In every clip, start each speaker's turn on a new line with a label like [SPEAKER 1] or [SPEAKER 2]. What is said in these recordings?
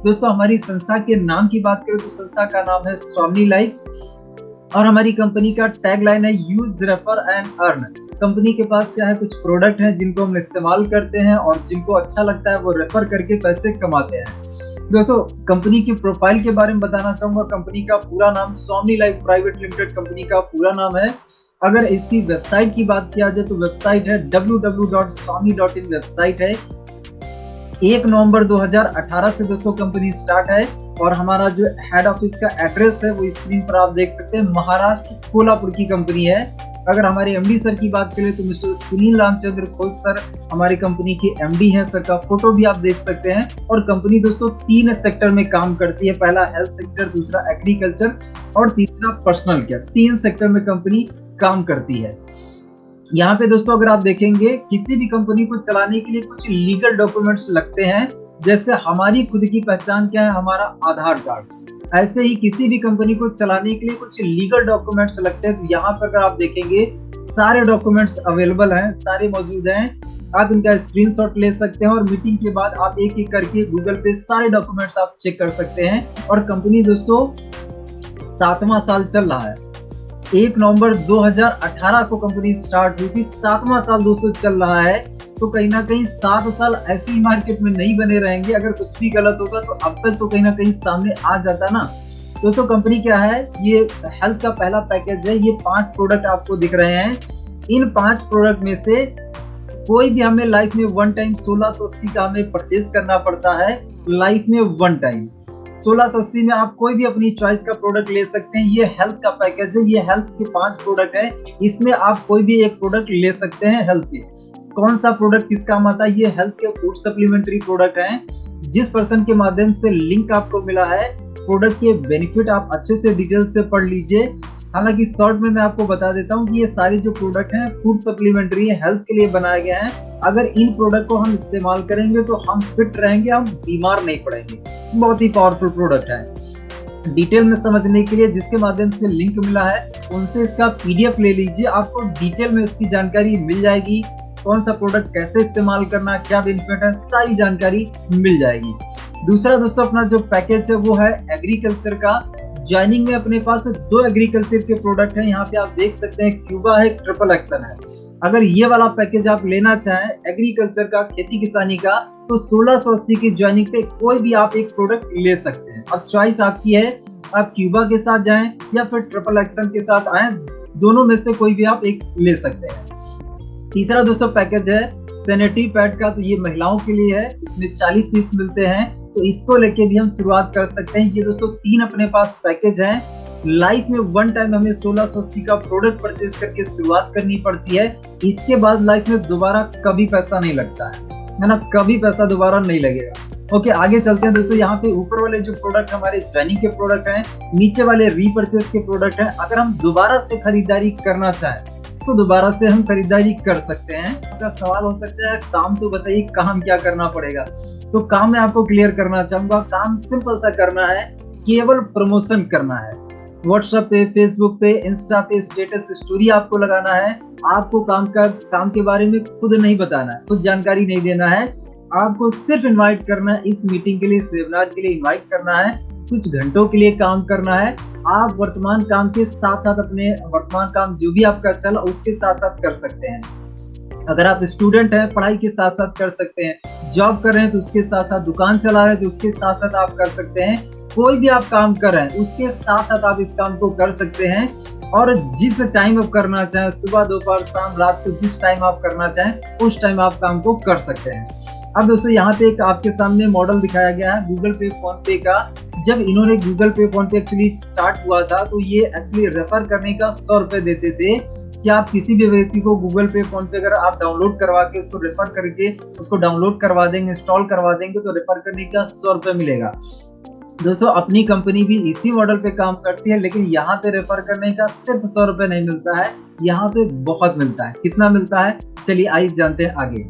[SPEAKER 1] दोस्तों हमारी संस्था के नाम की बात करें तो संस्था का नाम है स्वामी लाइफ और हमारी कंपनी का टैगलाइन है use, refer and earn. Company के पास क्या है, कुछ प्रोडक्ट हैं जिनको हम इस्तेमाल करते हैं और जिनको अच्छा लगता है वो रेफर करके पैसे कमाते हैं। दोस्तों कंपनी की प्रोफाइल के बारे में बताना चाहूंगा। कंपनी का पूरा नाम स्वामी लाइफ प्राइवेट लिमिटेड कंपनी का पूरा नाम है। अगर इसकी वेबसाइट की बात किया जाए तो वेबसाइट है www.swami.in वेबसाइट है। 1 नवंबर 2018 से दोस्तों कंपनी स्टार्ट है और हमारा जो हेड ऑफिस का एड्रेस है वो स्क्रीन पर आप देख सकते हैं, महाराष्ट्र कोल्हापुर की कंपनी है। अगर हमारे एमडी सर की बात करें तो मिस्टर सुनील रामचंद्र खोज सर हमारी कंपनी के एमडी हैं। सर का फोटो भी आप देख सकते हैं। और कंपनी दोस्तों 3 सेक्टर में काम करती है। पहला हेल्थ सेक्टर, दूसरा एग्रीकल्चर और तीसरा पर्सनल केयर। 3 सेक्टर में कंपनी काम करती है। यहाँ पे दोस्तों अगर आप देखेंगे किसी भी कंपनी को चलाने के लिए कुछ लीगल डॉक्यूमेंट्स लगते हैं। जैसे हमारी खुद की पहचान क्या है, हमारा आधार कार्ड। ऐसे ही किसी भी कंपनी को चलाने के लिए कुछ लीगल डॉक्यूमेंट्स लगते हैं। तो यहाँ पर अगर आप देखेंगे सारे डॉक्यूमेंट्स अवेलेबल हैं, सारे मौजूद हैं। आप इनका स्क्रीनशॉट ले सकते हैं और मीटिंग के बाद आप एक एक करके गूगल पे सारे डॉक्यूमेंट्स आप चेक कर सकते हैं। और कंपनी दोस्तों 7वां साल चल रहा है। 1 नवंबर 2018 को कंपनी स्टार्ट हुई थी, 7वां साल दोस्तों चल रहा है। तो कहीं ना कहीं 7 साल ऐसे ही मार्केट में नहीं बने रहेंगे। अगर कुछ भी गलत होगा तो अब तक तो कहीं ना कहीं सामने आ जाता ना। दोस्तों कंपनी क्या है, ये हेल्थ का पहला पैकेज है। ये 5 प्रोडक्ट आपको दिख रहे हैं। इन 5 प्रोडक्ट में से कोई भी हमें लाइफ में वन टाइम 1680 का हमें परचेज करना पड़ता है। लाइफ में वन टाइम 1680 में आप कोई भी अपनी चॉइस का प्रोडक्ट ले सकते हैं। ये हेल्थ का पैकेज है। ये हेल्थ के 5 प्रोडक्ट है। इसमें आप कोई भी एक प्रोडक्ट ले सकते हैं हेल्थ के। कौन सा प्रोडक्ट किस काम आता है, ये हेल्थ के फूड सप्लीमेंट्री प्रोडक्ट हैं। जिस पर्सन के माध्यम से लिंक आपको मिला है, प्रोडक्ट के बेनिफिट आप अच्छे से डिटेल से पढ़ लीजिए। हालांकि शॉर्ट में मैं आपको बता देता हूँ कि ये सारे जो प्रोडक्ट हैं फूड सप्लीमेंट्री है, हेल्थ के लिए बनाए गए हैं। अगर इन प्रोडक्ट को हम इस्तेमाल करेंगे तो हम फिट रहेंगे, हम बीमार नहीं पड़ेंगे। बहुत ही पावरफुल प्रोडक्ट है। डिटेल में समझने के लिए जिसके माध्यम से लिंक मिला है उनसे इसका पीडीएफ ले लीजिए। आपको डिटेल में उसकी जानकारी मिल जाएगी। कौन सा प्रोडक्ट कैसे इस्तेमाल करना, क्या बेनिफिट है, सारी जानकारी मिल जाएगी। दूसरा दोस्तों अपना जो पैकेज है वो है एग्रीकल्चर का। ज्वाइनिंग में अपने पास 2 एग्रीकल्चर के प्रोडक्ट हैं। यहाँ पे आप देख सकते हैं, क्यूबा है, ट्रिपल एक्शन है। अगर ये वाला पैकेज आप लेना चाहें एग्रीकल्चर का, खेती किसानी का, तो 1680 की ज्वाइनिंग पे कोई भी आप एक प्रोडक्ट ले सकते हैं। अब चॉइस आपकी है, आप क्यूबा के साथ जाएं या फिर ट्रिपल एक्शन के साथ आए, दोनों में से कोई भी आप एक ले सकते हैं। तीसरा दोस्तों पैकेज है सैनिटरी पैड का। तो ये महिलाओं के लिए है। इसमें 40 पीस मिलते हैं। तो इसको लेके भी हम शुरुआत कर सकते हैं। ये दोस्तों 3 अपने पास पैकेज हैं। लाइफ में वन टाइम हमें 1680 का प्रोडक्ट परचेज करके शुरुआत करनी पड़ती है। इसके बाद लाइफ में दोबारा कभी पैसा नहीं लगता है ना, कभी पैसा दोबारा नहीं लगेगा। ओके आगे चलते हैं दोस्तों। यहाँ पे ऊपर वाले जो प्रोडक्ट हमारे ज्वाइनिंग के प्रोडक्ट हैं, नीचे वाले रीपरचेज के प्रोडक्ट हैं। अगर हम दोबारा से खरीदारी करना चाहें तो दोबारा से हम खरीदारी कर सकते हैं। आपका सवाल हो सकता है काम तो बताइए, काम क्या करना पड़ेगा। तो काम मैं आपको क्लियर करना चाहूंगा। काम सिंपल सा करना है, केवल प्रमोशन करना है। व्हाट्सएप पे, फेसबुक पे, इंस्टा पे स्टेटस स्टोरी आपको लगाना है। आपको काम के बारे में खुद नहीं बताना है, खुद जानकारी नहीं देना है। आपको सिर्फ इनवाइट करना है इस मीटिंग के लिए, इस वेबिनार के लिए इनवाइट करना है। कुछ घंटों के लिए काम करना है। आप वर्तमान काम के साथ साथ अपने वर्तमान काम जो भी आपका चला उसके साथ साथ कर सकते हैं। अगर आप स्टूडेंट हैं पढ़ाई के साथ साथ कर सकते हैं। जॉब कर रहे हैं तो उसके साथ साथ, दुकान चला रहे हैं तो उसके साथ साथ आप कर सकते हैं। कोई भी आप काम कर रहे हैं उसके साथ साथ आप इस काम को कर सकते हैं। और जिस टाइम आप करना चाहें, सुबह, दोपहर, शाम, रात को जिस टाइम आप करना चाहें उस टाइम आप काम को कर सकते हैं। अब दोस्तों यहाँ पे एक आपके सामने मॉडल दिखाया गया है गूगल पे, फोन पे का। जब इन्होंने गूगल पे, फोन पे एक्चुअली स्टार्ट हुआ था तो ये एक्चुअली रेफर करने का 100 रुपए देते थे कि आप किसी भी व्यक्ति को गूगल पे, फोन पे अगर आप डाउनलोड करवा के उसको रेफर करके उसको डाउनलोड करवा देंगे, इंस्टॉल करवा देंगे तो रेफर करने का 100 रुपए मिलेगा। दोस्तों अपनी कंपनी भी इसी मॉडल पे काम करती है, लेकिन यहाँ पे रेफर करने का सिर्फ 100 रुपए नहीं मिलता है, यहाँ पे बहुत मिलता है। कितना मिलता है चलिए आइए जानते हैं आगे।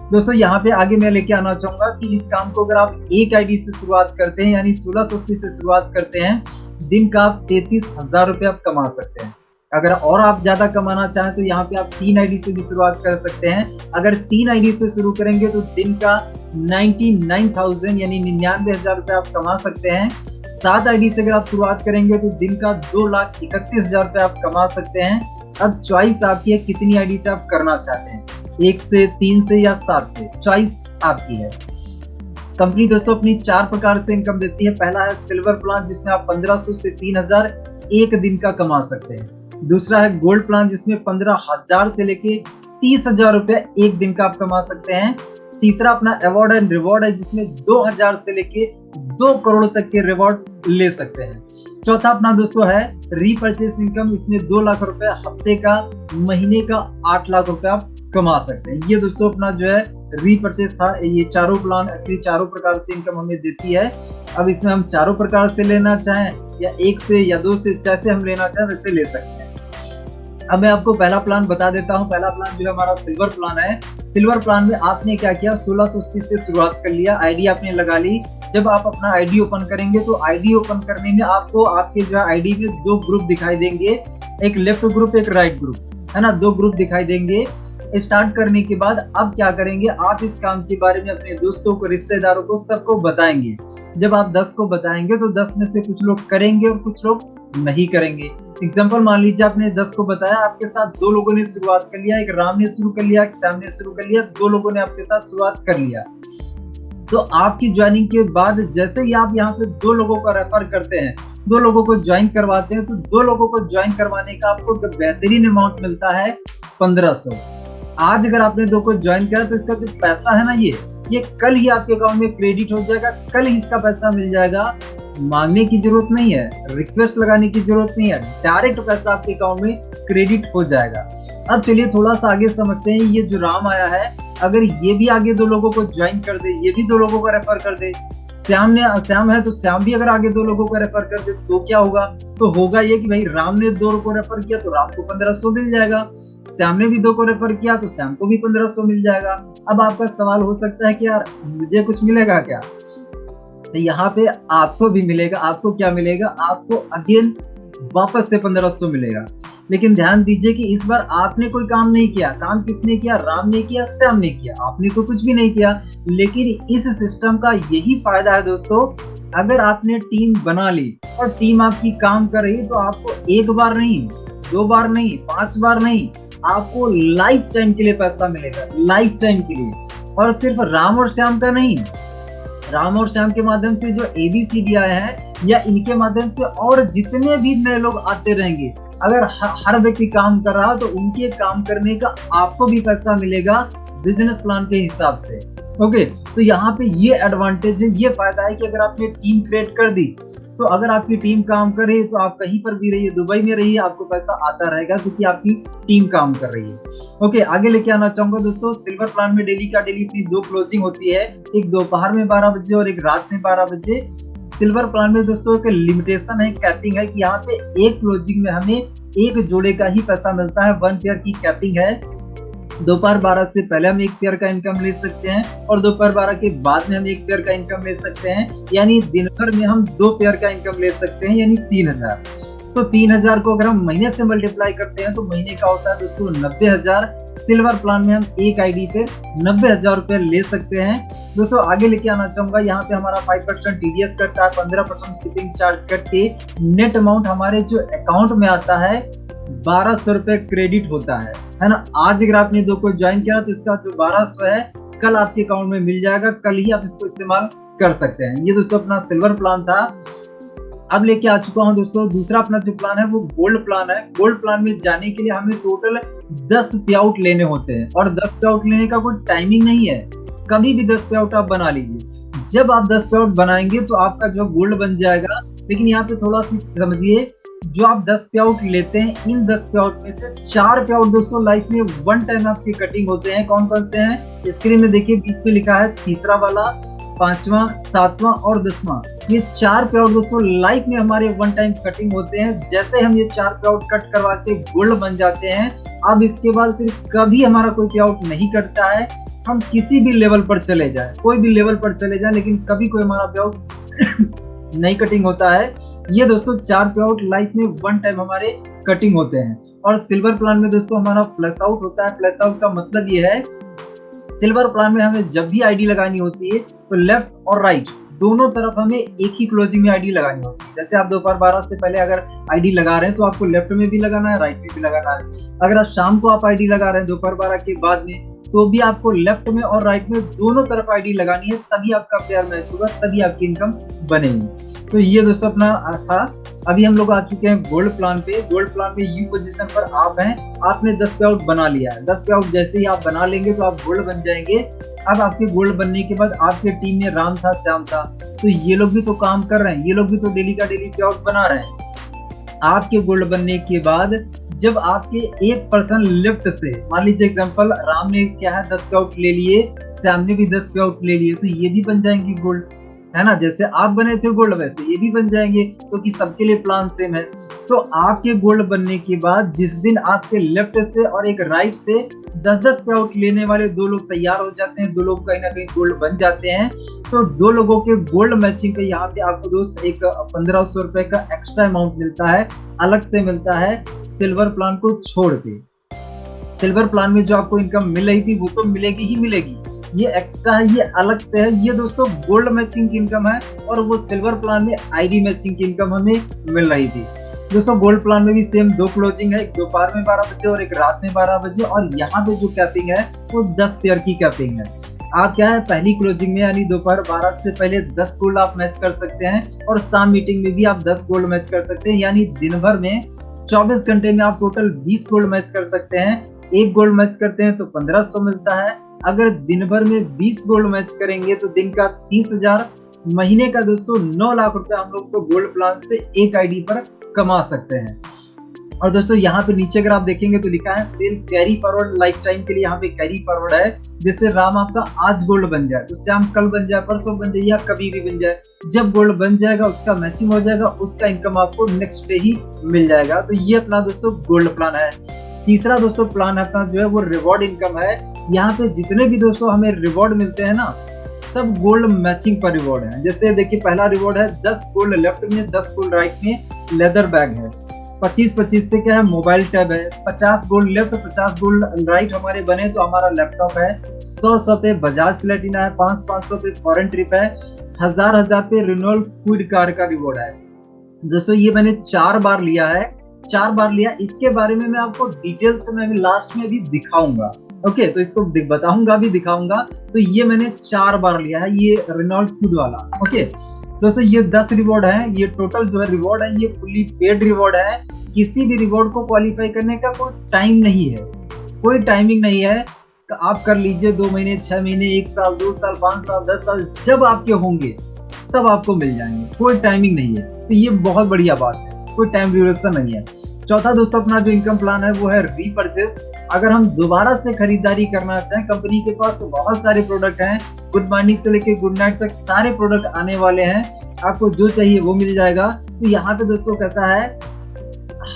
[SPEAKER 1] दोस्तों यहाँ पे आगे मैं लेके आना चाहूंगा कि इस काम को अगर आप एक आईडी से शुरुआत करते हैं यानी 1680 से शुरुआत करते हैं, दिन का आप 33,000 रुपए आप कमा सकते हैं। अगर और आप ज्यादा कमाना चाहें तो यहाँ पे आप 3 आईडी से भी शुरुआत कर सकते हैं। अगर 3 आईडी से शुरू करेंगे तो दिन का 99,000 यानी 99,000 रुपये आप कमा सकते हैं। 7 आईडी से अगर आप शुरुआत करेंगे तो दिन का 2,31,000 रुपये आप कमा सकते हैं। अब चॉइस आपकी है कितनी आईडी से आप करना चाहते हैं, 1 से 3 से या 7 से, चॉइस आपकी है। कंपनी दोस्तों अपनी 4 प्रकार से इनकम देती है। पहला है सिल्वर प्लान जिसमें आप 1500 से 3,000 एक दिन का कमा सकते हैं। दूसरा है गोल्ड प्लान जिसमें 15,000 से लेके 30,000 रुपए एक दिन का आप कमा सकते हैं। तीसरा अपना अवार्ड एंड रिवॉर्ड है जिसमें 2,000 से लेके 2 करोड़ तक के रिवॉर्ड ले सकते हैं। चौथा अपना दोस्तों है रीपर्चेस इनकम, इसमें 2 लाख रुपए हफ्ते का, महीने का 8 लाख रुपए आप कमा सकते हैं। ये दोस्तों अपना जो है रीपर्चेस था। ये चारों प्लान एक्चुअली चारों प्रकार से इनकम हमें देती है। अब इसमें हम चारों प्रकार से लेना चाहें या 1 से या 2 से, जैसे हम लेना चाहें वैसे ले सकते हैं। अब मैं आपको पहला प्लान बता देता हूँ। पहला प्लान जो है हमारा सिल्वर प्लान है। सिल्वर प्लान में आपने क्या किया, 1680 से शुरुआत कर लिया, आईडी आपने लगा ली। जब आप अपना आईडी ओपन करेंगे तो आईडी ओपन करने में आपको आपके जो है आईडी में 2 ग्रुप दिखाई देंगे, एक लेफ्ट ग्रुप एक राइट ग्रुप, है ना, 2 ग्रुप दिखाई देंगे। स्टार्ट करने के बाद अब क्या करेंगे, आप इस काम के बारे में अपने दोस्तों को, रिश्तेदारों को, सबको बताएंगे। जब आप 10 को बताएंगे तो 10 में से कुछ लोग करेंगे और कुछ लोग नहीं करेंगे। एग्जाम्पल मान लीजिए आपने 10 को बताया, आपके साथ 2 लोगों ने शुरुआत कर लिया, एक राम ने शुरू कर लिया, एक सैम ने शुरू कर लिया, 2 लोगों ने आपके साथ शुरुआत कर लिया। तो आपकी ज्वाइनिंग के बाद जैसे ही आप यहाँ पे 2 लोगों को रेफर करते हैं, 2 लोगों को ज्वाइन करवाते हैं, तो 2 लोगों को ज्वाइन करवाने का आपको बेहतरीन अमाउंट मिलता है 1500। आज अगर आपने 2 को ज्वाइन किया तो इसका जो पैसा है ना, ये कल ही आपके अकाउंट में क्रेडिट हो जाएगा, कल ही इसका पैसा मिल जाएगा। मांगने की जरूरत नहीं है, रिक्वेस्ट लगाने की जरूरत नहीं है, डायरेक्ट पैसा आपके अकाउंट में क्रेडिट हो जाएगा। अब चलिए थोड़ा सा आगे समझते हैं। ये जो राम आया है, अगर ये भी आगे 2 लोगों को ज्वाइन कर दे, ये भी 2 लोगों को रेफर कर दे, श्याम है तो श्याम भी अगर आगे 2 लोगों को रेफर कर दे तो क्या होगा, तो होगा ये कि भाई राम ने 2 को रेफर किया तो राम को 1500 मिल जाएगा, श्याम ने भी 2 को रेफर किया तो श्याम को भी 1500 मिल जाएगा। अब आपका सवाल हो सकता है कि यार मुझे कुछ मिलेगा क्या, तो यहाँ पे आपको भी मिलेगा। आपको क्या मिलेगा, आपको अगेन वापस से 1500 मिलेगा। लेकिन ध्यान दीजिए कि इस बार आपने कोई काम नहीं किया। काम किसने किया, राम ने किया, श्याम ने किया, आपने तो कुछ भी नहीं किया। लेकिन इस सिस्टम का यही फायदा है दोस्तों, अगर आपने टीम बना ली और टीम आपकी काम कर रही है तो आपको 1 बार नहीं, 2 बार नहीं, 5 बार नहीं, आपको लाइफ टाइम के लिए पैसा मिलेगा, लाइफ टाइम के लिए। और सिर्फ राम और श्याम का नहीं, राम और श्याम के माध्यम से जो ABCD आए हैं या इनके माध्यम से और जितने भी नए लोग आते रहेंगे, अगर हर व्यक्ति काम कर रहा तो उनके काम करने का आपको भी पैसा मिलेगा बिजनेस प्लान के हिसाब से। ओके, तो यहाँ पे ये एडवांटेज है, ये फायदा है कि अगर आपने टीम क्रिएट कर दी तो अगर आपकी टीम काम कर रही है तो आप कहीं पर भी रहिए, दुबई में रहिए, आपको पैसा आता रहेगा क्योंकि आपकी टीम काम कर रही है। ओके, आगे लेके आना चाहूंगा दोस्तों। सिल्वर प्लान में डेली अपनी 2 क्लोजिंग होती है, एक दोपहर में 12 बजे और एक रात में 12 बजे। सिल्वर प्लान में दोस्तों एक लिमिटेशन है, कैपिंग है कि यहाँ पे एक क्लोजिंग में हमें 1 जोड़े का ही पैसा मिलता है, 1 पेयर की कैपिंग है। दोपहर 12 से पहले हम 1 पेयर का इनकम ले सकते हैं और दोपहर 12 के बाद में हम 1 पेयर का इनकम ले सकते हैं, यानी दिन भर में हम 2 पेयर का इनकम ले सकते हैं, यानी 3000। तो 3000 को अगर हम महीने से मल्टीप्लाई करते हैं तो महीने का होता है दोस्तों 90,000। सिल्वर प्लान में हम एक आईडी पे 90,000 रुपए ले सकते हैं। दोस्तों आगे लेके आना चाहूंगा, यहाँ पे हमारा 5% TDS कटता है, 15% शिपिंग चार्ज कट के नेट अमाउंट हमारे जो अकाउंट में आता है 1200 रुपए क्रेडिट होता है ना। आज अगर आपने 2 को ज्वाइन किया तो इसका जो 1200 है कल आपके अकाउंट में मिल जाएगा, कल ही आप इसको इस्तेमाल कर सकते हैं। ये दोस्तों अपना सिल्वर प्लान था। अब लेके आ चुका हूं दोस्तों दूसरा अपना जो प्लान है वो गोल्ड प्लान है। गोल्ड प्लान में जाने के लिए हमें टोटल 10 पे आउट लेने होते हैं और 10 पे आउट लेने का कोई टाइमिंग नहीं है, कभी भी 10 पे आउट आप बना लीजिए। जब आप 10 पे आउट बनाएंगे तो आपका जो गोल्ड बन जाएगा। लेकिन यहाँ पे थोड़ा सी समझिए, जो आप 10 पे आउट लेते हैं, इन 10 पे आउट में से 4 पे आउट दोस्तों लाइफ में 1 टाइम आपकी कटिंग होते हैं। कौन कौन से हैं, स्क्रीन में देखिए, बीच में लिखा है तीसरा वाला, 5वां, 7वां और 10वां। ये 4 पे आउट दोस्तों लाइफ में हमारे 1 टाइम कटिंग होते हैं। जैसे हम ये 4 पे आउट कट करवा के गोल्ड बन जाते हैं, अब इसके बाद फिर कभी हमारा कोई पे आउट नहीं कटता है। हम किसी भी लेवल पर चले जाए, कोई भी लेवल पर चले जाए, लेकिन कभी कोई हमारा पे आउट नहीं कटिंग होता है। ये दोस्तों 4 पे आउट लाइफ में 1 टाइम हमारे कटिंग होते हैं। और सिल्वर प्लान में दोस्तों हमारा फ्लैश आउट होता है। फ्लैश आउट का मतलब ये है, सिल्वर प्लान में हमें जब भी आईडी लगानी होती है तो लेफ्ट और राइट दोनों तरफ हमें एक ही क्लोजिंग में आईडी लगानी होती है। जैसे आप दोपहर 12 से पहले अगर आईडी लगा रहे हैं तो आपको लेफ्ट में भी लगाना है, राइट में भी लगाना है। अगर आप शाम को आप आईडी लगा रहे हैं दोपहर 12 के बाद में, तो भी आपको लेफ्ट में और राइट में दोनों तरफ आईडी लगानी है, तभी आपका पेयर मैच होगा, तभी आपकी इनकम बनेगी। तो ये दोस्तों अपना था। अभी हम लोग आ चुके हैं गोल्ड प्लान पे। गोल्ड प्लान में यू पोजीशन पर आप हैं, आपने 10 पे आउट बना लिया है। 10 पे आउट जैसे ही आप बना लेंगे तो आप गोल्ड बन जाएंगे। अब आपके गोल्ड बनने के बाद आपके टीम में राम था, श्याम था, तो ये लोग भी तो काम कर रहे हैं, ये लोग भी तो डेली का डेली पे आउट बना रहे हैं। आपके गोल्ड बनने के बाद जब आपके एक पर्सन लेफ्ट से, मान लीजिए एग्जांपल राम ने क्या है 10 पे आउट ले लिए, श्याम ने भी 10 पे आउट ले लिए, तो ये भी बन जाएंगे गोल्ड, है ना। जैसे आप बने थे गोल्ड वैसे ये भी बन जाएंगे, क्योंकि सबके लिए प्लान सेम है। तो आपके गोल्ड बनने के बाद जिस दिन आपके लेफ्ट से और एक राइट से 10-10 पे आउट लेने वाले दो लोग तैयार हो जाते हैं, दो लोग कहीं ना कहीं गोल्ड बन जाते हैं, तो दो लोगों के गोल्ड मैचिंग पे यहाँ पे आपको दोस्त एक 1500 रुपए का एक्स्ट्रा अमाउंट मिलता है, अलग से मिलता है सिल्वर प्लान को छोड़ के। सिल्वर प्लान में जो आपको इनकम मिल रही थी वो तो मिलेगी ही मिलेगी, ये एक्स्ट्रा है, ये अलग से है। ये दोस्तों गोल्ड मैचिंग की इनकम है, और वो सिल्वर प्लान में आईडी मैचिंग की इनकम हमें मिल रही थी। दोस्तों गोल्ड प्लान में भी सेम 2 क्लोजिंग है, एक दोपहर में 12 बजे और एक रात में 12 बजे, और यहाँ पे जो कैपिंग है वो 10 पेयर की कैपिंग है। आप क्या है पहली क्लोजिंग में यानी दोपहर 12 से पहले 10 गोल्ड आप मैच कर सकते हैं, और शाम मीटिंग में भी आप 10 गोल्ड मैच कर सकते हैं, यानी दिन भर में 24 घंटे में आप टोटल 20 गोल्ड मैच कर सकते हैं। एक गोल्ड मैच करते हैं तो 1500 मिलता है। अगर दिन भर में 20 गोल्ड मैच करेंगे तो दिन का 30,000, महीने का दोस्तों 9 लाख रुपए हम लोग को गोल्ड प्लान से एक आईडी पर कमा सकते हैं। और दोस्तों यहाँ पे नीचे अगर आप देखेंगे तो लिखा है cell carry forward life time के लिए, यहाँ पे कैरी फॉरवर्ड है, जिससे राम आपका आज गोल्ड बन जाए तो श्याम कल बन जाए, परसों बन जाए, या कभी भी बन जाए। जब गोल्ड बन जाएगा उसका मैचिंग हो जाएगा, उसका इनकम आपको नेक्स्ट डे ही मिल जाएगा। तो ये अपना दोस्तों गोल्ड प्लान है। तीसरा दोस्तों प्लान अपना जो है वो रिवॉर्ड इनकम है। यहाँ पे जितने भी दोस्तों हमें रिवॉर्ड मिलते हैं ना, सब गोल्ड मैचिंग पर रिवॉर्ड है। जैसे देखिए पहला रिवॉर्ड है 10 गोल्ड लेफ्ट में, 10 गोल्ड राइट में लेदर बैग है। 25-25 पे क्या है मोबाइल टैब है। 50 गोल्ड लेफ्ट 50 गोल्ड राइट हमारे बने तो हमारा लैपटॉप है। 100 पे बजाज प्लेटिना है। 500 पे फॉरेन ट्रिप है। 1000 पे रिनोल्ड क्विड कार का रिवॉर्ड है। दोस्तों ये मैंने 4 बार लिया है, 4 बार लिया। इसके बारे में मैं आपको डिटेल से मैं लास्ट में भी दिखाऊंगा। ओके, तो इसको बताऊंगा भी, दिखाऊंगा। तो ये मैंने 4 बार लिया है, ये रेनॉल्ट फूड वाला। ओके दोस्तों, ये 10 रिवॉर्ड है। ये टोटल जो है रिवॉर्ड है ये फुल्ली पेड रिवॉर्ड है। किसी भी रिवॉर्ड को क्वालिफाई करने का कोई टाइम नहीं है, कोई टाइमिंग नहीं है। आप कर लीजिए 2 महीने, 6 महीने, 1 साल, 2 साल, 5 साल, 10 साल, जब आपके होंगे तब आपको मिल जाएंगे, कोई टाइमिंग नहीं है। तो ये बहुत बढ़िया बात है, कोई टाइम ड्यूरेशन नहीं है। चौथा दोस्तों अपना जो इनकम प्लान है वो है रीपरचेस। अगर हम दोबारा से खरीदारी करना चाहें, कंपनी के पास तो बहुत सारे प्रोडक्ट हैं, गुड मॉर्निंग से लेके गुड नाइट तक सारे प्रोडक्ट आने वाले हैं, आपको जो चाहिए वो मिल जाएगा। तो यहाँ पे दोस्तों कैसा है,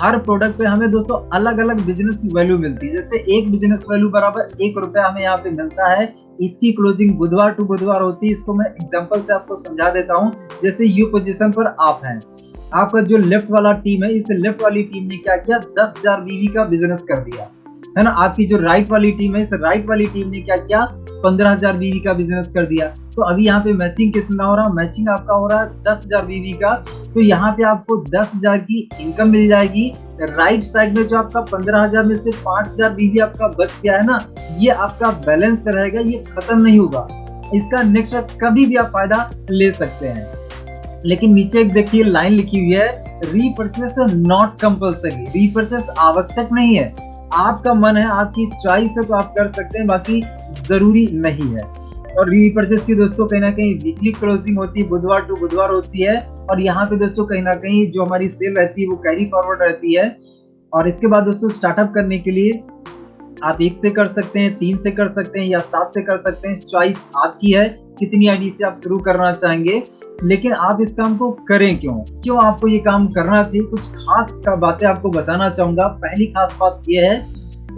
[SPEAKER 1] हर प्रोडक्ट पे हमें दोस्तों अलग अलग बिजनेस वैल्यू मिलती है। जैसे एक बिजनेस वैल्यू बराबर 1 रुपया हमें यहाँ पे मिलता है। इसकी क्लोजिंग बुधवार टू बुधवार होती है। इसको मैं एग्जांपल से आपको समझा देता हूँ। जैसे यू पोजीशन पर आप हैं, आपका जो लेफ्ट वाला टीम है, इस लेफ्ट वाली टीम ने क्या किया, 10,000 बीवी का बिजनेस कर दिया, है ना। आपकी जो राइट वाली टीम है, इस राइट वाली टीम ने क्या किया, 15,000 बीवी का बिजनेस कर दिया। तो अभी यहाँ पे मैचिंग कितना हो रहा है, मैचिंग आपका हो रहा है 10,000 बीवी का। तो यहाँ पे आपको 10,000 की इनकम मिल जाएगी। राइट साइड में जो आपका 15,000 में से 5,000 बीवी आपका बच गया है ना, ये आपका बैलेंस रहेगा, ये खत्म नहीं होगा। इसका नेक्स्ट कभी भी आप फायदा ले सकते हैं। लेकिन नीचे एक देखिए लाइन लिखी हुई है, रीपरचेस नॉट कंपल्सरी। रीपरचेस आवश्यक नहीं है, आपका मन है, आपकी चॉइस है तो आप कर सकते हैं, बाकी जरूरी नहीं है। और रीपरचेस की दोस्तों कहीं ना कहीं वीकली क्लोजिंग होती है, बुधवार टू बुधवार होती है। और यहाँ पे दोस्तों कहीं ना कहीं जो हमारी सेल रहती है वो कैरी फॉरवर्ड रहती है। और इसके बाद दोस्तों स्टार्टअप करने के लिए आप 1 से कर सकते हैं, 3 से कर सकते हैं, या 7 से कर सकते हैं। चॉइस आपकी है कितनी आईडी से आप शुरू करना चाहेंगे। लेकिन आप इस काम को करें क्यों आपको ये काम करना चाहिए, कुछ खास का बातें आपको बताना चाहूंगा। पहली खास बात ये है,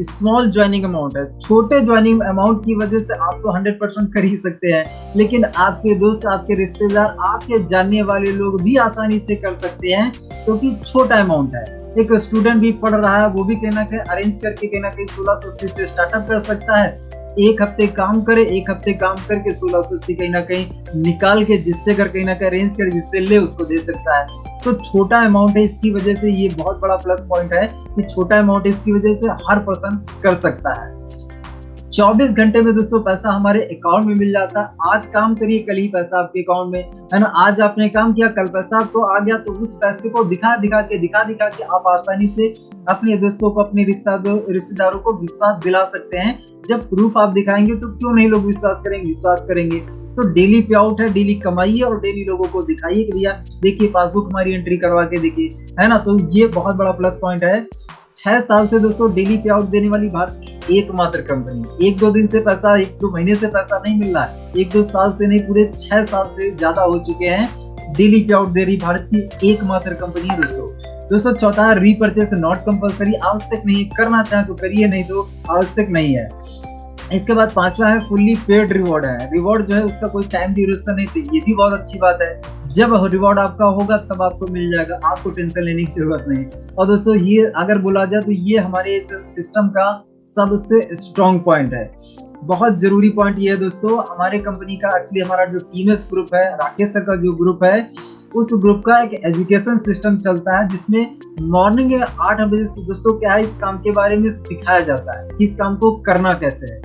[SPEAKER 1] स्मॉल ज्वाइनिंग अमाउंट है। छोटे ज्वाइनिंग अमाउंट की वजह से आप तो 100% कर ही सकते हैं, लेकिन आपके दोस्त, आपके रिश्तेदार, आपके जानने वाले लोग भी आसानी से कर सकते हैं, क्योंकि छोटा अमाउंट है। एक स्टूडेंट भी पढ़ रहा है वो भी कहीं ना कहीं अरेंज करके कहीं ना कहीं 1680 से स्टार्टअप कर सकता है। एक हफ्ते काम करे, एक हफ्ते काम करके 1680 कहीं ना कहीं निकाल के जिससे कर कहीं ना कहीं अरेंज कर जिससे ले उसको दे सकता है। तो छोटा अमाउंट है, इसकी वजह से ये बहुत बड़ा प्लस पॉइंट है कि छोटा अमाउंट इसकी वजह से हर पर्सन कर सकता है। 24 घंटे में दोस्तों पैसा हमारे अकाउंट में मिल जाता है। आज काम करिए कल ही पैसा आपके अकाउंट में, है ना। आज आपने काम किया कल पैसा आपको आ गया, तो उस पैसे को दिखा दिखा के आप आसानी से अपने दोस्तों को, अपने रिश्तेदारों को विश्वास दिला सकते हैं। जब प्रूफ आप दिखाएंगे तो क्यों नहीं लोग विश्वास करेंगे, विश्वास करेंगे। तो डेली पे आउट है, डेली कमाइए और डेली लोगों को दिखाइए कि भैया देखिए पासबुक हमारी एंट्री करवा के देखिए, है ना। तो ये बहुत बड़ा प्लस पॉइंट है। 6 साल से दोस्तों डेली पे आउट देने वाली भारत की एकमात्र कंपनी। 1-2 दिन से पैसा, 1-2 महीने से पैसा नहीं मिल रहा है, 1-2 साल से नहीं, पूरे 6 साल से ज्यादा हो चुके हैं डेली पे आउट दे रही भारत की एकमात्र कंपनी है दोस्तों। चौथा है रीपरचेस नॉट कंपलसरी, आवश्यक नहीं, करना चाहे तो करिए नहीं तो आवश्यक नहीं है। इसके बाद 5वां है फुल्ली पेड रिवॉर्ड है। रिवॉर्ड जो है उसका कोई टाइम ड्यूरेशन नहीं थी, ये भी बहुत अच्छी बात है। जब रिवॉर्ड आपका होगा तब आपको मिल जाएगा, आपको टेंशन लेने की जरूरत नहीं। और दोस्तों ये अगर बोला जाए तो ये हमारे इस सिस्टम का सबसे स्ट्रॉन्ग पॉइंट है, बहुत जरूरी पॉइंट ये है दोस्तों। हमारे कंपनी का एक्चुअली हमारा जो टीएमएस ग्रुप है, राकेश सर का जो ग्रुप है, उस ग्रुप का एक एजुकेशन सिस्टम चलता है जिसमें मॉर्निंग 8 बजे से दोस्तों क्या है इस काम के बारे में सिखाया जाता है, इस काम को करना कैसे है।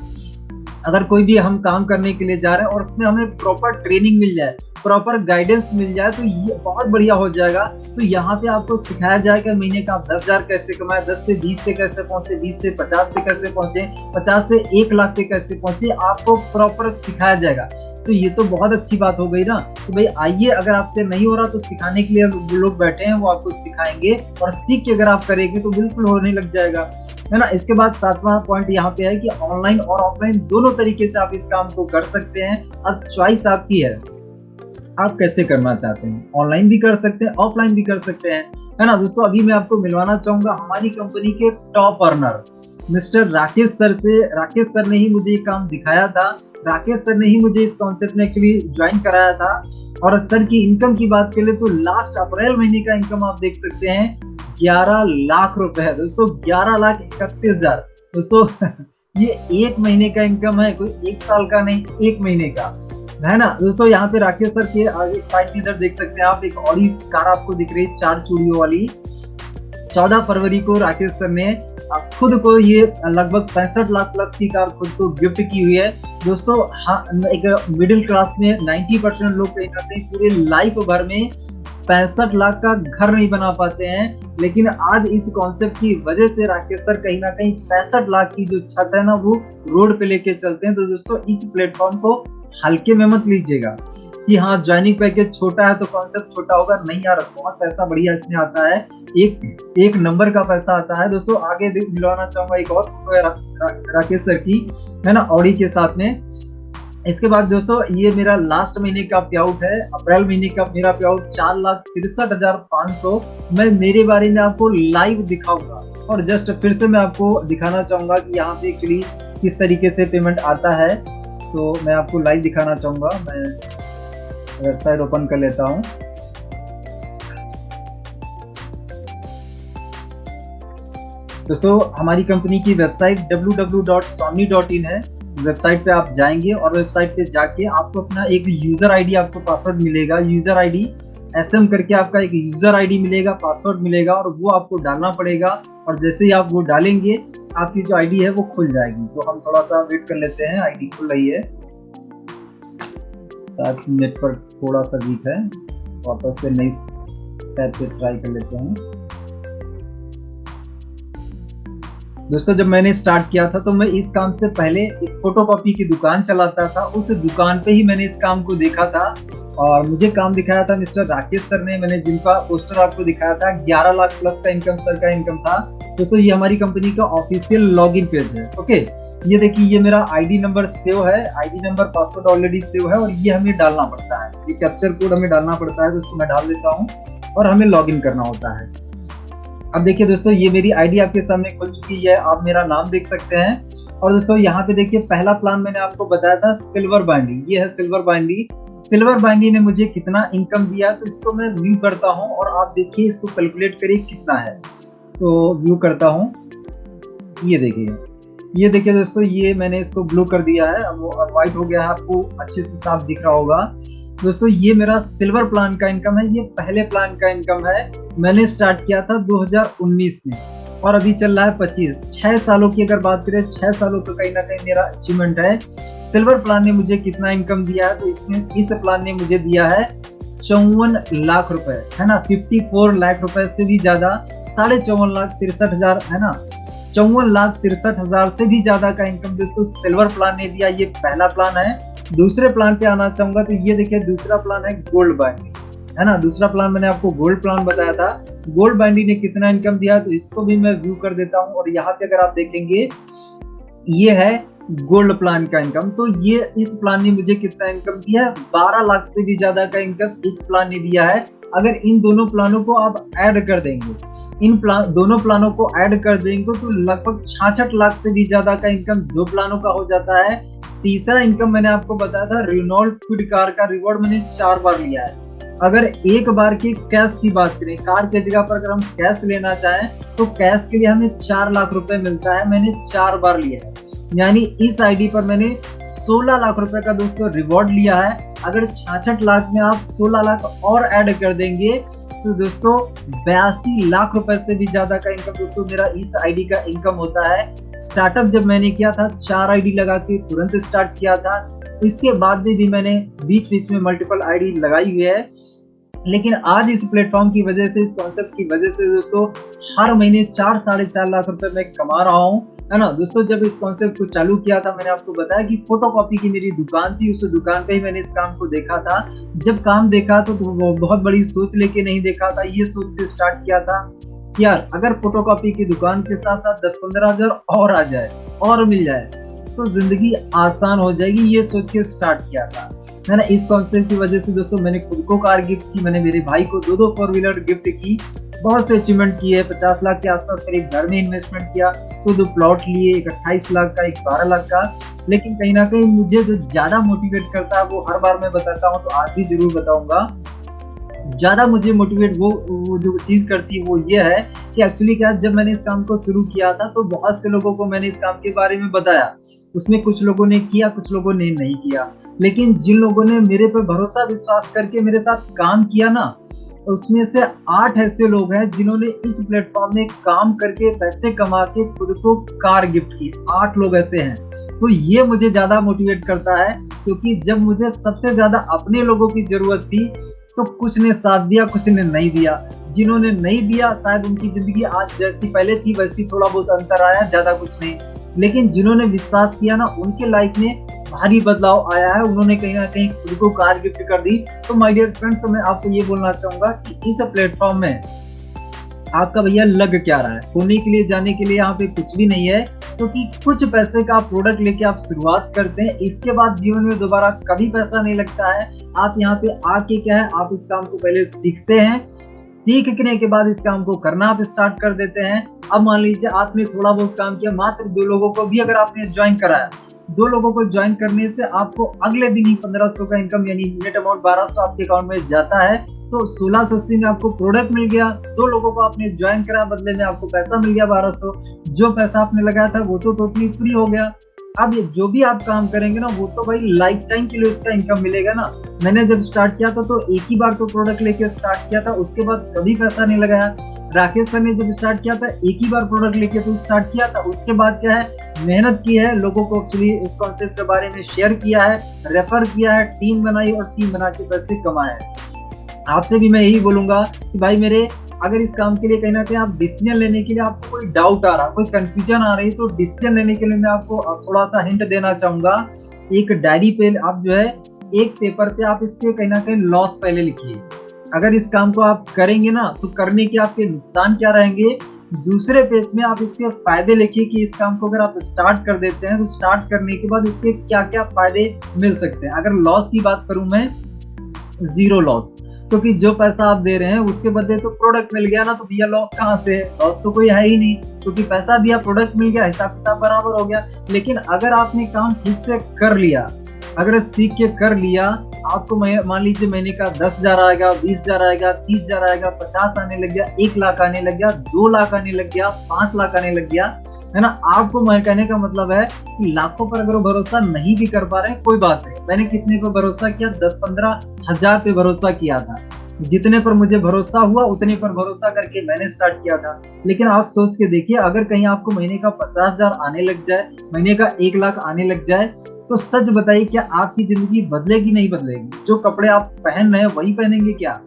[SPEAKER 1] अगर कोई भी हम काम करने के लिए जा रहे हैं और उसमें हमें प्रॉपर ट्रेनिंग मिल जाए, प्रॉपर गाइडेंस मिल जाए तो ये बहुत बढ़िया हो जाएगा। तो यहाँ पे आपको सिखाया जाएगा महीने का आप 10,000 कैसे कमाए, 10 से 20 पे कैसे पहुंचे, 20 से 50 पे कैसे पहुंचे, 50 से 1 लाख पे कैसे पहुंचे, आपको प्रॉपर सिखाया जाएगा। तो ये तो बहुत अच्छी बात हो गई ना। तो भाई आइए, अगर आपसे नहीं हो रहा तो सिखाने के लिए जो लोग बैठे हैं वो आपको सिखाएंगे, और सीख के अगर आप करेंगे तो बिल्कुल होने लग जाएगा, है ना। इसके बाद 7वां पॉइंट यहाँ पे है कि ऑनलाइन और ऑफलाइन दोनों तरीके से आप इस काम को कर सकते हैं। अब चॉइस आपकी है, आप कैसे करना चाहते हैं, ऑनलाइन भी कर सकते हैं, ऑफलाइन भी कर सकते हैं, है ना। दोस्तों अभी मैं आपको मिलवाना चाहूंगा हमारी कंपनी के top earner mister Rakesh sir से। राकेश सर ने ही मुझे ये काम दिखाया था, राकेश सर ने ही मुझे इस कॉन्सेप्ट में एक्चुअली ज्वाइन कराया था। और सर की इनकम की बात करें तो लास्ट अप्रैल महीने का इनकम आप देख सकते हैं 11 लाख रुपए है दोस्तों, 11,31,000 दोस्तों। ये 1 महीने का इनकम है, कोई 1 साल का नहीं, 1 महीने का, है ना। दोस्तों यहाँ पे राकेश सर के आगे साइड में इधर देख सकते हैं आप, एक ऑडी कार आपको दिख रही है 4 चूड़ियों वाली। 14 फरवरी को राकेश सर ने खुद को ये लगभग 65 लाख प्लस की कार खुद को गिफ्ट की हुई है दोस्तों। हाँ, एक मिडिल क्लास में 90% लोग कहीं ना कहीं पूरे लाइफ भर में 65 लाख का घर नहीं बना पाते हैं, लेकिन आज इस कॉन्सेप्ट की वजह से राकेश सर कहीं ना कहीं 65 लाख की जो छत है ना वो रोड पे लेके चलते हैं। तो दोस्तों इस प्लेटफॉर्म को हल्के में मत लीजिएगा कि हाँ ज्वाइनिंग पैकेज छोटा है तो कॉन्सेप्ट छोटा होगा, नहीं यार, बहुत पैसा बढ़िया इसमें आता है, एक नंबर का पैसा आता है। दोस्तों आगे मिलवाना चाहूंगा एक और राकेश सर की, है ना, ऑडी के साथ में। इसके बाद दोस्तों ये मेरा लास्ट महीने का पे आउट है, अप्रैल महीने का मेरा पे आउट 4,63,500। मैं मेरे बारे में आपको लाइव दिखाऊंगा, और जस्ट फिर से मैं आपको दिखाना चाहूंगा कि यहाँ पे एक्चुअली किस तरीके से पेमेंट आता है। तो मैं आपको लाइव दिखाना चाहूंगा, मैं वेबसाइट ओपन कर लेता हूँ। दोस्तों हमारी कंपनी की वेबसाइट www.swami.in है। वेबसाइट पे आप जाएंगे और वेबसाइट पे जाके आपको अपना एक यूजर आईडी, आपको पासवर्ड मिलेगा, यूजर आईडी SM करके आपका एक यूजर आईडी मिलेगा, पासवर्ड मिलेगा, और वो आपको डालना पड़ेगा। और जैसे ही आप वो डालेंगे आपकी जो आईडी है वो खुल जाएगी। तो हम थोड़ा सा वेट कर लेते हैं, आईडी खुल रही है, साथ नेटवर्क थोड़ा सा वीक है, वापस से नई टैब पे ट्राई कर लेते हैं। दोस्तों जब मैंने स्टार्ट किया था तो मैं इस काम से पहले एक फोटोकॉपी की दुकान चलाता था, उस दुकान पे ही मैंने इस काम को देखा था, और मुझे काम दिखाया था मिस्टर राकेश सर ने। मैंने जिनका पोस्टर आपको दिखाया था, 11 लाख प्लस का इनकम सर का इनकम था। दोस्तों ये हमारी कंपनी का ऑफिशियल लॉगिन पेज है। ओके, ये देखिए, ये मेरा आईडी नंबर सेव है, ID number password already save है, और ये हमें डालना पड़ता है, ये कैप्चर कोड हमें डालना पड़ता है। दोस्तों मैं डाल देता हूँ और हमें लॉगिन करना होता है। अब देखिए दोस्तों ये मेरी आईडी आपके सामने खुल चुकी है, आप मेरा नाम देख सकते हैं। और दोस्तों यहाँ पे देखिए पहला प्लान मैंने आपको बताया था सिल्वर बाइंडी, ये है सिल्वर बाइंडी। सिल्वर बाइंडी ने मुझे कितना इनकम दिया, तो इसको मैं व्यू करता हूँ और आप देखिए इसको कैलकुलेट करिए कितना है। तो व्यू करता हूँ। ये देखिए दोस्तों, ये मैंने इसको ब्लू कर दिया है, अब वो व्हाइट हो गया है, आपको अच्छे से साफ दिख रहा होगा। दोस्तों ये मेरा सिल्वर प्लान का इनकम है, ये पहले प्लान का इनकम है। मैंने स्टार्ट किया था 2019 में और अभी चल रहा है 25। 6 सालों की अगर बात करें, 6 सालों का कहीं ना कहीं मेरा अचीवमेंट है। सिल्वर प्लान ने मुझे कितना इनकम दिया है, तो इसमें इस प्लान ने मुझे दिया है 54 लाख रुपए, है ना। 54 लाख रुपए से भी ज्यादा, 54,63,000, है ना। 54,63,000 से भी ज्यादा का इनकम दोस्तों सिल्वर प्लान ने दिया। ये पहला प्लान है। दूसरे प्लान पे आना चाहूंगा, तो ये देखिए दूसरा प्लान है गोल्ड बाइंडी, है ना। दूसरा प्लान मैंने आपको गोल्ड प्लान बताया था। गोल्ड बाइंडी ने कितना इनकम दिया, तो इसको भी मैं व्यू कर देता हूँ। और यहाँ पे अगर आप देखेंगे, ये है गोल्ड प्लान का इनकम। तो ये इस प्लान ने मुझे कितना इनकम दिया है, 12 लाख से भी ज्यादा का इनकम इस प्लान ने दिया है। अगर इन दोनों प्लानों को आप ऐड कर देंगे, दोनों प्लानों को ऐड कर देंगे, तो लगभग 66 लाख से भी ज्यादा का इनकम दो प्लानों का हो जाता है। तीसरा इनकम मैंने आपको बताया था, रेनॉल्ट क्विड कार का रिवॉर्ड मैंने 4 बार लिया है। अगर एक बार के कैश की बात करें, कार के जगह पर अगर हम कैश लेना चाहें, तो कैश के लिए हमें 4 लाख रुपए मिलता है। मैंने 4 बार लिया है, यानी इस आईडी पर मैंने 16 लाख रुपए का दोस्तों रिवॉर्ड लिया है। अगर 66 लाख में आप 16 लाख और ऐड कर देंगे, तो दोस्तों 82 लाख रुपए से भी ज्यादा का इनकम दोस्तों मेरा इस आईडी का इनकम होता है। स्टार्टअप जब मैंने किया था, 4 आईडी लगा के तुरंत स्टार्ट किया था। इसके बाद भी मैंने बीच बीच में मल्टीपल आईडी लगाई हुई है। लेकिन आज इस प्लेटफॉर्म की वजह से, इस कॉन्सेप्ट की वजह से दोस्तों हर महीने 4-4.5 लाख रुपए मैं कमा रहा हूँ, है ना। दोस्तों जब इस कॉन्सेप्ट को चालू किया था, मैंने आपको बताया कि फोटोकॉपी की मेरी दुकान थी, उस दुकान पे ही मैंने इस काम को देखा था। जब काम देखा तो बहुत बड़ी सोच लेके नहीं देखा था, ये सोच से स्टार्ट किया था यार, अगर फोटोकॉपी की दुकान के साथ साथ 10-15 हजार और आ जाए और मिल जाए तो जिंदगी आसान हो जाएगी, ये सोच के स्टार्ट किया था, है ना। इस कॉन्सेप्ट की वजह से दोस्तों मैंने खुद को कार गिफ्ट की, मैंने मेरे भाई को 2 4 व्हीलर गिफ्ट की, बहुत से अचीवमेंट किए। 50 लाख के आसपास करीब घर में इन्वेस्टमेंट किया, तो 2 प्लॉट लिए, एक 28 लाख का, एक 12 लाख का। लेकिन कहीं ना कहीं मुझे जो ज्यादा मोटिवेट करता है, वो हर बार मैं बताता हूँ, तो आज भी जरूर बताऊंगा। ज्यादा मुझे मोटिवेट वो जो चीज करती है, वो ये है कि एक्चुअली क्या, जब मैंने इस काम को शुरू किया था, तो बहुत से लोगों को मैंने इस काम के बारे में बताया। उसमें कुछ लोगों ने किया, कुछ लोगों ने नहीं किया। लेकिन जिन लोगों ने मेरे पर भरोसा विश्वास करके मेरे साथ काम किया ना, उसमें से 8 ऐसे लोग हैं जिन्होंने इस प्लेटफॉर्म में काम करके पैसे कमा के खुद को कार गिफ्ट की। 8 लोग ऐसे हैं। तो ये मुझे ज्यादा मोटिवेट करता है, क्योंकि जब मुझे सबसे ज्यादा अपने लोगों की जरूरत थी, तो कुछ ने साथ दिया, कुछ ने नहीं दिया। जिन्होंने नहीं दिया, शायद उनकी जिंदगी आज जैसी पहले थी वैसी थोड़ा बहुत अंतर आया, ज्यादा कुछ नहीं। लेकिन जिन्होंने विश्वास किया ना, उनके लाइफ में भारी बदलाव आया है। उन्होंने कहीं ना कहीं खुद को कार गिफ्ट कर दी। तो माय डियर फ्रेंड्स, मैं आपको ये बोलना चाहूंगा कि इस प्लेटफॉर्म में आपका भैया लग क्या रहा है, होने के लिए, जाने के लिए यहाँ पे कुछ भी नहीं है। क्योंकि कुछ पैसे का प्रोडक्ट लेके आप शुरुआत करते हैं, इसके बाद जीवन में दोबारा कभी पैसा नहीं लगता है। आप यहाँ पे आके क्या है, आप इस काम को पहले सीखते हैं, सीखने के बाद इस काम को करना आप स्टार्ट कर देते हैं। अब मान लीजिए आपने थोड़ा बहुत काम किया, मात्र 2 लोगों को भी अगर आपने ज्वाइन कराया, 2 लोगों को ज्वाइन करने से आपको अगले दिन ही 1500 का इनकम, यानी नेट अमाउंट 1200 आपके अकाउंट में जाता है। तो 1680 में आपको प्रोडक्ट मिल गया, 2 लोगों को आपने ज्वाइन करा, बदले में आपको पैसा मिल गया 1200। जो पैसा आपने लगाया था वो तो टोटली फ्री हो गया। अब जो भी आप काम करेंगे ना, वो तो भाई लाइफ टाइम के लिए उसका इनकम मिलेगा ना। मैंने जब स्टार्ट किया था, तो एक ही बार तो प्रोडक्ट लेके स्टार्ट किया था, उसके बाद कभी पैसा नहीं लगाया। राकेश सर ने जब स्टार्ट किया था, एक ही बार प्रोडक्ट लेके तो स्टार्ट किया था, उसके बाद क्या है, मेहनत की है, लोगों को एक्चुअली इस कॉन्सेप्ट के बारे में शेयर किया है, रेफर किया है, टीम बनाई और टीम बना के पैसे कमाए हैं। आपसे भी मैं यही बोलूंगा कि भाई मेरे, अगर इस काम के लिए कहीं ना कहीं आप डिसीजन लेने के लिए आपको कोई डाउट आ रहा, कोई कंफ्यूजन आ रही, तो डिसीजन लेने के लिए मैं आपको थोड़ा सा हिंट देना चाहूंगा। एक डायरी पे आप जो है, एक पेपर पे आप इसके कहीं ना कहीं लॉस पहले लिखिए। अगर इस काम को आप करेंगे ना, तो करने के आपके नुकसान क्या रहेंगे। दूसरे पेज में आप इसके फायदे लिखिए कि इस काम को अगर आप स्टार्ट कर देते हैं, तो स्टार्ट करने के बाद इसके क्या क्या फायदे मिल सकते हैं। अगर लॉस की बात करूं मैं, 0 लॉस, क्योंकि जो पैसा आप दे रहे हैं उसके बदले तो प्रोडक्ट मिल गया ना, तो भैया लॉस कहाँ से है, लॉस तो कोई है ही नहीं, क्योंकि पैसा दिया, प्रोडक्ट मिल गया, हिसाब किताब बराबर हो गया। लेकिन अगर आपने काम ठीक से कर लिया, अगर सीख के कर लिया, आपको मान लीजिए महीने का 10,000 आएगा, 20,000 आएगा, 30,000 आएगा, 50 आने लग गया, 1 लाख आने लग गया, 2 लाख आने लग गया, 5 लाख आने लग गया, है ना। आपको मैं कहने का मतलब है कि लाखों पर अगर भरोसा नहीं भी कर पा रहे हैं, कोई बात नहीं। मैंने कितने पर भरोसा किया? 10-15 हजार पे भरोसा किया था। जितने पर मुझे भरोसा हुआ उतने पर भरोसा करके मैंने स्टार्ट किया था। लेकिन आप सोच के देखिए, अगर कहीं आपको महीने का 50,000 आने लग जाए, महीने का 1 लाख आने लग जाए, तो सच बताइए क्या आपकी जिंदगी बदलेगी नहीं बदलेगी? जो कपड़े आप पहन रहे हैं वही पहनेंगे क्या?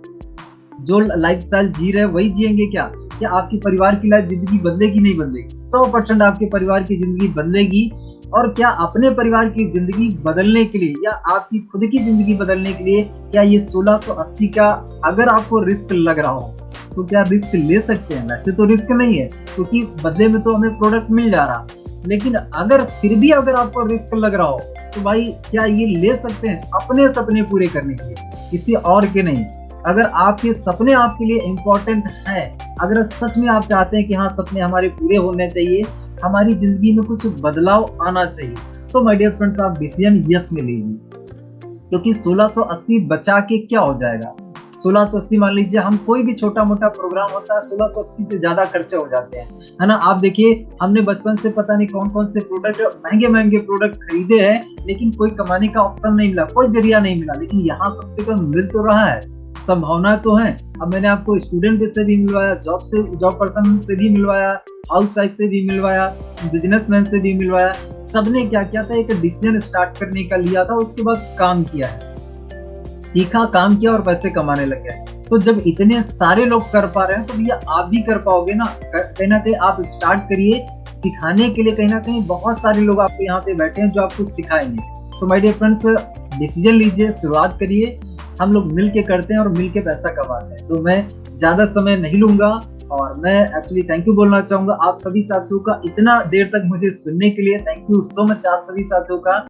[SPEAKER 1] जो लाइफस्टाइल जी रहे हैं वही जिएंगे क्या? क्या आपकी परिवार की लाइफ जिंदगी बदलेगी नहीं बदलेगी? 100% आपके परिवार की जिंदगी बदलेगी। और क्या अपने परिवार की जिंदगी बदलने के लिए या आपकी खुद की जिंदगी बदलने के लिए क्या ये 1680 का अगर आपको रिस्क लग रहा हो तो क्या रिस्क ले सकते हैं? वैसे तो रिस्क नहीं है, क्योंकि बदले में तो हमें प्रोडक्ट मिल जा रहा। लेकिन अगर फिर भी अगर आपको रिस्क लग रहा हो तो भाई क्या ये ले सकते हैं अपने सपने पूरे करने के लिए, किसी और के नहीं। अगर आपके सपने आपके लिए इम्पोर्टेंट है, अगर सच में आप चाहते हैं कि हाँ सपने हमारे पूरे होने चाहिए, हमारी जिंदगी में कुछ बदलाव आना चाहिए, तो माय डियर फ्रेंड्स आप डिसीजन यस में लीजिए। क्योंकि 1680 बचा के क्या हो जाएगा? 1680 मान लीजिए हम कोई भी छोटा मोटा प्रोग्राम होता है, 1680 से ज्यादा खर्चे हो जाते हैं, है ना। आप देखिए हमने बचपन से पता नहीं कौन कौन से प्रोडक्ट, महंगे महंगे प्रोडक्ट खरीदे हैं, लेकिन कोई कमाने का ऑप्शन नहीं मिला, कोई जरिया नहीं मिला। लेकिन यहाँ कम से कम मिल तो रहा है, संभावना तो है। अब मैंने आपको स्टूडेंट से भी मिलवाया, जॉब पर्सन से भी मिलवाया, हाउस वाइफ से भी मिलवाया, बिजनेसमैन से भी मिलवाया। सबने क्या किया था? एक डिसीजन स्टार्ट करने का लिया था, उसके बाद काम किया है, सीखा, काम किया और पैसे कमाने लग गए। तो जब इतने सारे लोग कर पा रहे हैं तो भैया आप भी कर पाओगे ना। कहीं ना कहीं आप स्टार्ट करिए सिखाने के लिए। कहीं ना कहीं बहुत सारे लोग आपके यहाँ पे बैठे हैं जो आपको सिखाएंगे। तो माय डियर फ्रेंड्स डिसीजन लीजिए, शुरुआत करिए, हम लोग मिल के करते हैं और मिल के पैसा कमाते हैं। तो मैं ज्यादा समय नहीं लूंगा और मैं एक्चुअली थैंक यू बोलना चाहूंगा आप सभी साथियों का, इतना देर तक मुझे सुनने के लिए। थैंक यू सो मच आप सभी साथियों का।